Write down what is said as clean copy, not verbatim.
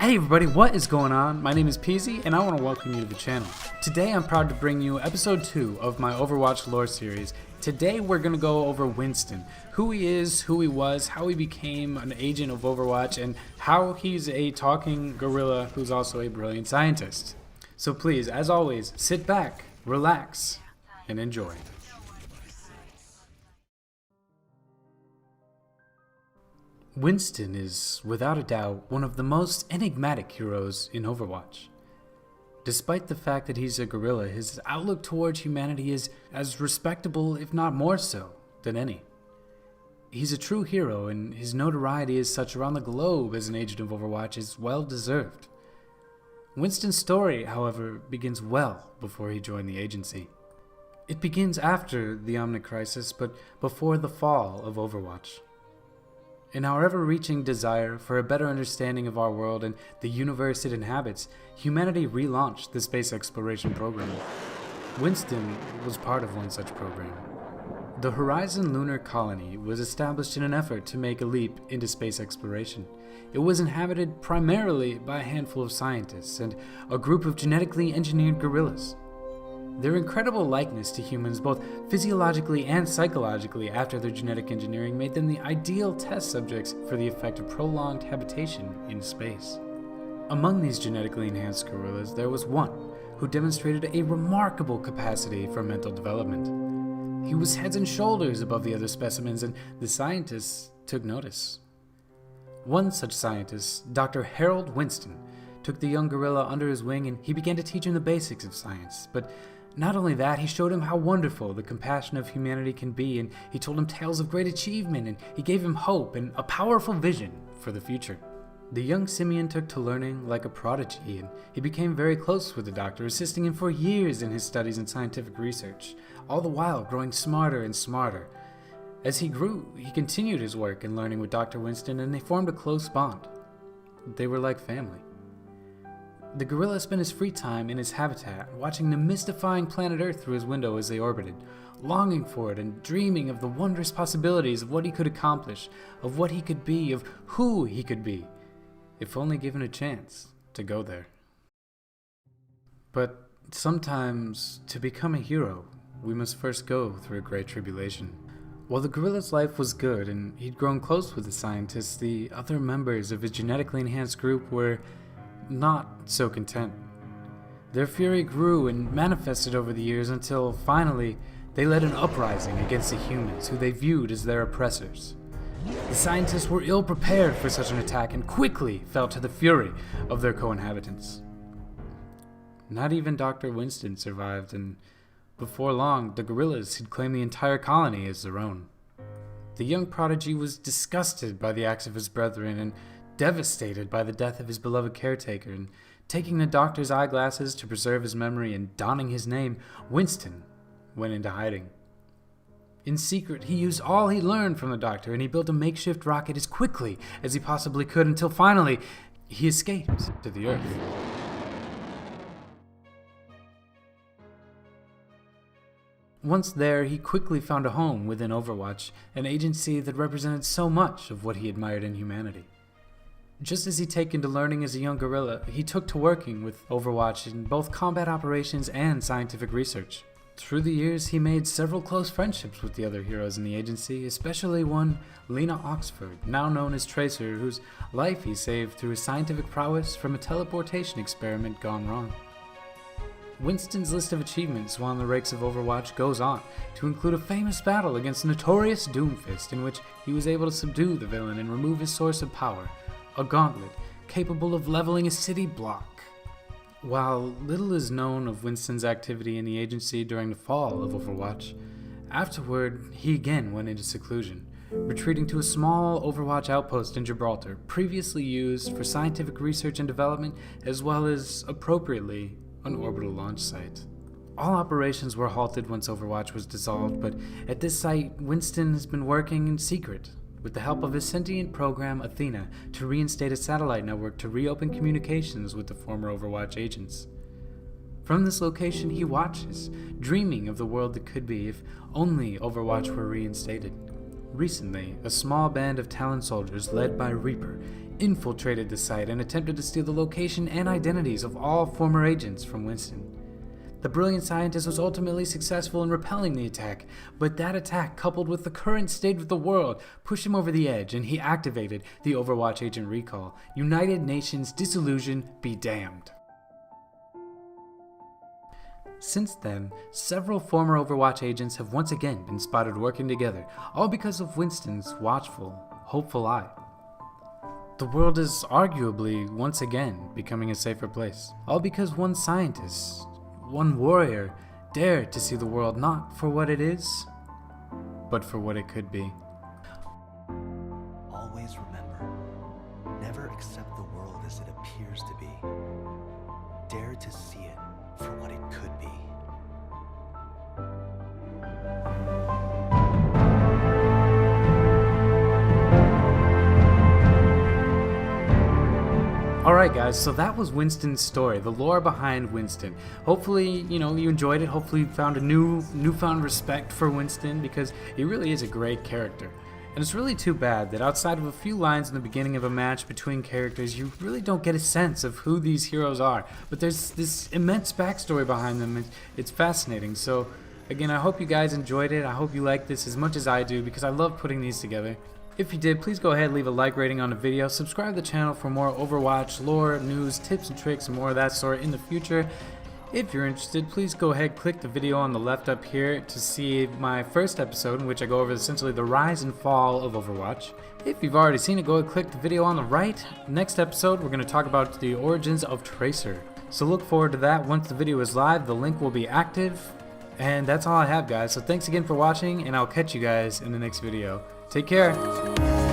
Hey everybody, what is going on? My name is Peezy, and I want to welcome you to the channel. Today I'm proud to bring you episode 2 of my Overwatch Lore series. Today we're going to go over Winston, who he is, who he was, how he became an agent of Overwatch, and how he's a talking gorilla who's also a brilliant scientist. So please, as always, sit back, relax, and enjoy. Winston is, without a doubt, one of the most enigmatic heroes in Overwatch. Despite the fact that he's a gorilla, his outlook towards humanity is as respectable, if not more so, than any. He's a true hero, and his notoriety as such around the globe as an agent of Overwatch is well deserved. Winston's story, however, begins well before he joined the agency. It begins after the Omnic Crisis, but before the fall of Overwatch. In our ever-reaching desire for a better understanding of our world and the universe it inhabits, humanity relaunched the space exploration program. Winston was part of one such program. The Horizon Lunar Colony was established in an effort to make a leap into space exploration. It was inhabited primarily by a handful of scientists and a group of genetically engineered gorillas. Their incredible likeness to humans, both physiologically and psychologically after their genetic engineering, made them the ideal test subjects for the effect of prolonged habitation in space. Among these genetically enhanced gorillas, there was one who demonstrated a remarkable capacity for mental development. He was heads and shoulders above the other specimens, and the scientists took notice. One such scientist, Dr. Harold Winston, took the young gorilla under his wing and he began to teach him the basics of science. But not only that, he showed him how wonderful the compassion of humanity can be, and he told him tales of great achievement, and he gave him hope and a powerful vision for the future. The young simian took to learning like a prodigy, and he became very close with the doctor, assisting him for years in his studies and scientific research, all the while growing smarter and smarter. As he grew, he continued his work and learning with Dr. Winston, and they formed a close bond. They were like family. The gorilla spent his free time in his habitat, watching the mystifying planet Earth through his window as they orbited, longing for it and dreaming of the wondrous possibilities of what he could accomplish, of what he could be, of who he could be, if only given a chance to go there. But sometimes, to become a hero, we must first go through a great tribulation. While the gorilla's life was good and he'd grown close with the scientists, the other members of his genetically enhanced group were not so content. Their fury grew and manifested over the years until, finally, they led an uprising against the humans, who they viewed as their oppressors. The scientists were ill prepared for such an attack and quickly fell to the fury of their co-inhabitants. Not even Dr. Winston survived, and before long, the gorillas had claimed the entire colony as their own. The young prodigy was disgusted by the acts of his brethren and devastated by the death of his beloved caretaker, and taking the doctor's eyeglasses to preserve his memory and donning his name, Winston went into hiding. In secret, he used all he learned from the doctor, and he built a makeshift rocket as quickly as he possibly could until finally he escaped to the Earth. Once there, he quickly found a home within Overwatch, an agency that represented so much of what he admired in humanity. Just as he'd taken to learning as a young gorilla, he took to working with Overwatch in both combat operations and scientific research. Through the years, he made several close friendships with the other heroes in the agency, especially one, Lena Oxford, now known as Tracer, whose life he saved through his scientific prowess from a teleportation experiment gone wrong. Winston's list of achievements while in the ranks of Overwatch goes on to include a famous battle against notorious Doomfist, in which he was able to subdue the villain and remove his source of power, a gauntlet capable of leveling a city block. While little is known of Winston's activity in the agency during the fall of Overwatch, afterward he again went into seclusion, retreating to a small Overwatch outpost in Gibraltar, previously used for scientific research and development, as well as, appropriately, an orbital launch site. All operations were halted once Overwatch was dissolved, but at this site, Winston has been working in secret with the help of his sentient program Athena to reinstate a satellite network to reopen communications with the former Overwatch agents. From this location he watches, dreaming of the world that could be if only Overwatch were reinstated. Recently, a small band of Talon soldiers led by Reaper infiltrated the site and attempted to steal the location and identities of all former agents from Winston. The brilliant scientist was ultimately successful in repelling the attack, but that attack, coupled with the current state of the world, pushed him over the edge and he activated the Overwatch Agent Recall. United Nations disillusion be damned. Since then, several former Overwatch agents have once again been spotted working together, all because of Winston's watchful, hopeful eye. The world is arguably once again becoming a safer place, all because one scientist, one warrior, dared to see the world not for what it is, but for what it could be. Always remember, never accept the world as it appears to be. Dare to see it for what it could be. Alright guys, so that was Winston's story, the lore behind Winston. Hopefully, you enjoyed it. Hopefully you found a newfound respect for Winston, because he really is a great character. And it's really too bad that outside of a few lines in the beginning of a match between characters, you really don't get a sense of who these heroes are. But there's this immense backstory behind them. It's fascinating. So again, I hope you guys enjoyed it. I hope you like this as much as I do, because I love putting these together. If you did, please go ahead and leave a like rating on the video. Subscribe to the channel for more Overwatch lore, news, tips and tricks, and more of that sort in the future. If you're interested, please go ahead and click the video on the left up here to see my first episode, in which I go over essentially the rise and fall of Overwatch. If you've already seen it, go ahead and click the video on the right. Next episode, we're going to talk about the origins of Tracer. So look forward to that. Once the video is live, the link will be active. And that's all I have, guys. So thanks again for watching, and I'll catch you guys in the next video. Take care.